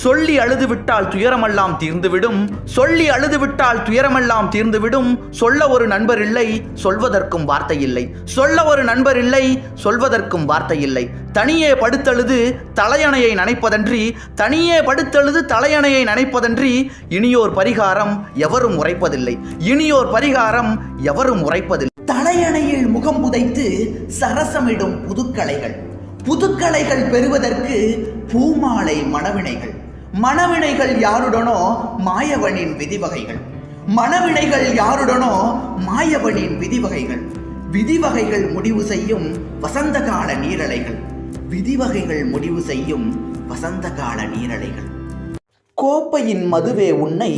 சொல்லி அழுதுவிட்டால் துயரமெல்லாம் தீர்ந்துவிடும், சொல்லி அழுதுவிட்டால் துயரமெல்லாம் தீர்ந்துவிடும். சொல்ல ஒரு நண்பர் இல்லை, சொல்வதற்கும் வார்த்தை இல்லை. சொல்ல ஒரு நண்பர் இல்லை, சொல்வதற்கும் வார்த்தை இல்லை. தனியே படுத்தழுது தலையணையை நனைப்பதன்றி, தனியே படுத்தழுது தலையணையை நனைப்பதன்றி, இனியோர் பரிகாரம் எவரும் உரைப்பதில்லை, இனியோர் பரிகாரம் எவரும் உரைப்பதில்லை. தலையணையில் முகம் புதைத்து சரசமிடும் புதுக்கலைகள், புதுக்கலைகள் பெறுவதற்கு பூமாலை மணவினைகள். மணவினைகள் யாருடனோ மாயவனின் விதிவகைகள், மணவினைகள் யாருடனோ மாயவனின் விதிவகைகள். விதிவகைகள் முடிவு செய்யும் வசந்த கால நீரலைகள், விதிவகைகள் முடிவு செய்யும் வசந்த கால நீரலைகள். கோப்பையின் மதுவே உன்னை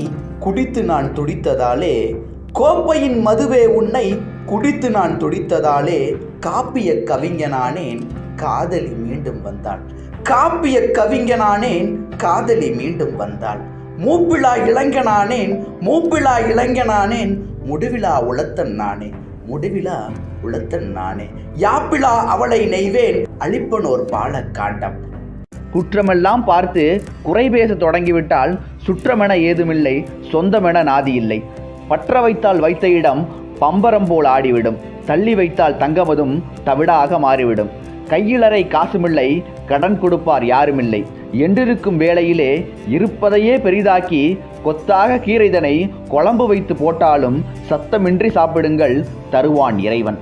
குடித்து நான் துடித்ததாலே, கோப்பையின் மதுவே உன்னை குடித்து நான் துடித்ததாலே, காப்பிய கவிஞனானேன் காதலி மீண்டும் வந்தாள், காப்பிய கவிஞனானேன் காதலி மீண்டும் வந்தாள். மூப்பிழா இளைஞனானேன், மூப்பிழா இளைஞனானேன், முடிவிழா உளத்தன் நானே, முடிவிழா உளத்தன் நானே. யாப்பிழா அவளை நெய்வேன் அளிப்பனோர் பால காண்டம். குற்றமெல்லாம் பார்த்து குறை பேச தொடங்கிவிட்டால் சுற்றமென ஏதுமில்லை, சொந்தமென நாதி இல்லை. பற்ற வைத்தால் வைத்த இடம் பம்பரம் போல் ஆடிவிடும், தள்ளி வைத்தால் தங்கமதும் தவிடாக மாறிவிடும். கையிலறை காசுமில்லை, கடன் கொடுப்பார் யாருமில்லை. என்றிருக்கும் வேளையிலே இருப்பதையே பெரிதாக்கி கொத்தாக கீரைதனை குழம்பு வைத்து போட்டாலும் சத்தமின்றி சாப்பிடுங்கள், தருவான் இறைவன்.